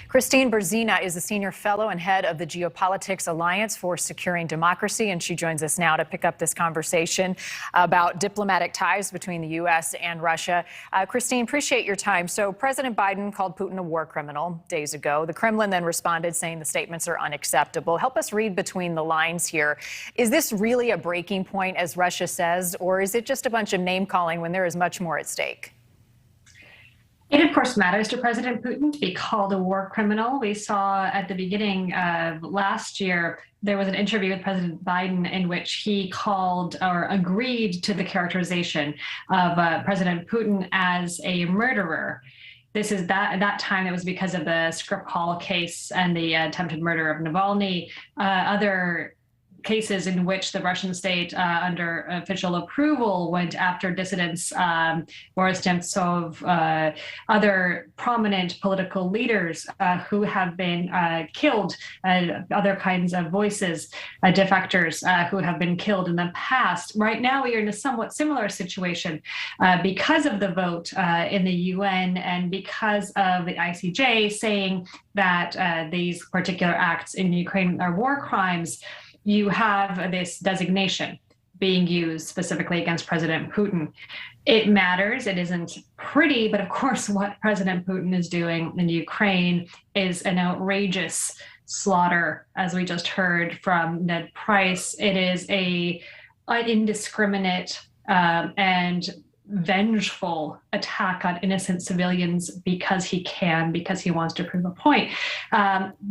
Kristine Berzina is a senior fellow and head of the Geopolitics Alliance for Securing Democracy, and she joins us now to pick up this conversation about diplomatic ties between the U.S. and Russia. Kristine, appreciate your time. So President Biden called Putin a war criminal days ago. The Kremlin then responded saying the statements are unacceptable. Help us read between the lines here. Is this really a breaking point, as Russia says, or is it just a bunch of name-calling when there is much more at stake? It, of course, matters to President Putin to be called a war criminal. We saw at the beginning of last year, there was an interview with President Biden in which he called or agreed to the characterization of President Putin as a murderer. This is at that time, it was because of the Skripal case and the attempted murder of Navalny. Other cases in which the Russian state, under official approval, went after dissidents, Boris Nemtsov, other prominent political leaders who have been killed, other kinds of voices, defectors who have been killed in the past. Right now, we are in a somewhat similar situation because of the vote in the UN and because of the ICJ saying that these particular acts in Ukraine are war crimes. You have this designation being used specifically against President Putin. It matters. It isn't pretty, but of course, what President Putin is doing in Ukraine is an outrageous slaughter, as we just heard from Ned Price. It is an indiscriminate and vengeful attack on innocent civilians because he wants to prove a point.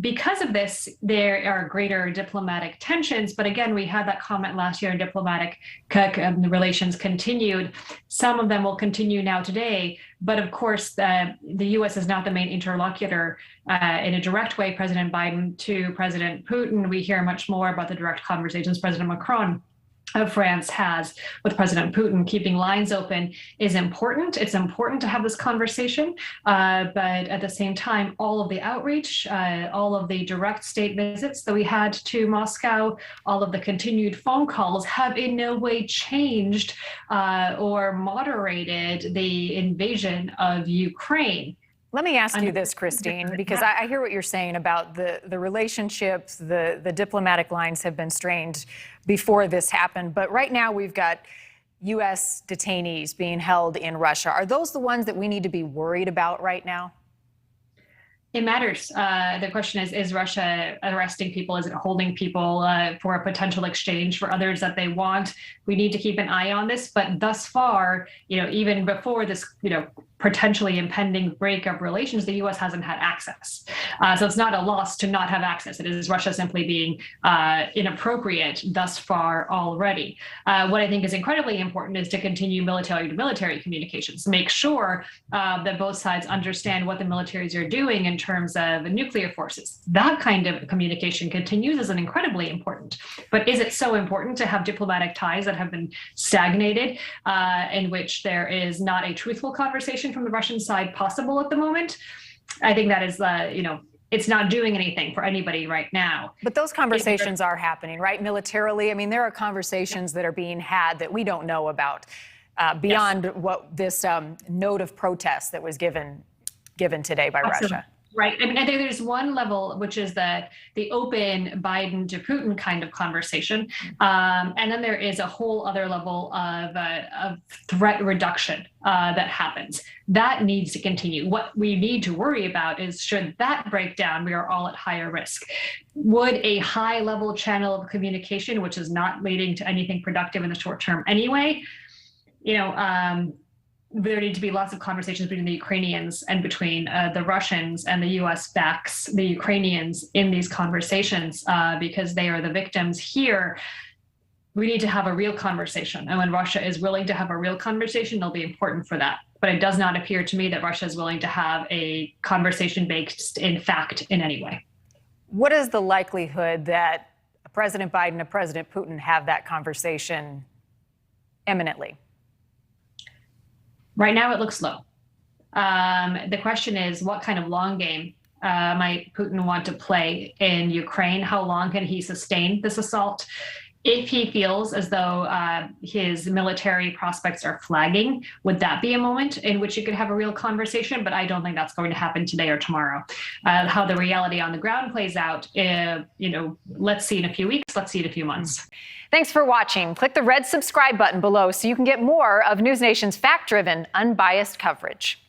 Because of this, there are greater diplomatic tensions. But again, we had that comment last year, diplomatic relations continued. Some of them will continue now today. But of course, the U.S. is not the main interlocutor in a direct way, President Biden to President Putin. We hear much more about the direct conversations President Macron of France has with President Putin. Keeping lines open is important. It's important to have this conversation, but at the same time, all of the outreach, all of the direct state visits that we had to Moscow, all of the continued phone calls have in no way changed or moderated the invasion of Ukraine. Let me ask you this, Kristine, because I hear what you're saying about the relationships, the diplomatic lines have been strained before this happened. But right now we've got U.S. detainees being held in Russia. Are those the ones that we need to be worried about right now? It matters. The question is Russia arresting people? Is it holding people for a potential exchange for others that they want? We need to keep an eye on this. But thus far, even before this, potentially impending break of relations, the U.S. hasn't had access. So it's not a loss to not have access. It is Russia simply being inappropriate thus far already. What I think is incredibly important is to continue military-to-military communications, make sure that both sides understand what the militaries are doing in terms of nuclear forces. That kind of communication continues as an incredibly important. But is it so important to have diplomatic ties that have been stagnated, in which there is not a truthful conversation from the Russian side possible at the moment? I think that is, it's not doing anything for anybody right now. But those conversations are happening, right? Militarily, I mean, there are conversations that are being had that we don't know about beyond what this note of protest that was given today by Russia. Right. I mean, I think there's one level, which is the open Biden to Putin kind of conversation. And then there is a whole other level of threat reduction that happens. That needs to continue. What we need to worry about is, should that break down, we are all at higher risk. Would a high level channel of communication, which is not leading to anything productive in the short term anyway, there need to be lots of conversations between the Ukrainians and between the Russians, and the U.S. backs the Ukrainians in these conversations because they are the victims here. We need to have a real conversation. And when Russia is willing to have a real conversation, they'll be important for that. But it does not appear to me that Russia is willing to have a conversation based in fact in any way. What is the likelihood that President Biden and President Putin have that conversation imminently? Right now, it looks low. The question is, what kind of long game might Putin want to play in Ukraine? How long can he sustain this assault? If he feels as though his military prospects are flagging, would that be a moment in which you could have a real conversation? But I don't think that's going to happen today or tomorrow. How the reality on the ground plays out, let's see in a few weeks, let's see in a few months. Thanks for watching. Click the red subscribe button below so you can get more of NewsNation's fact-driven, unbiased coverage.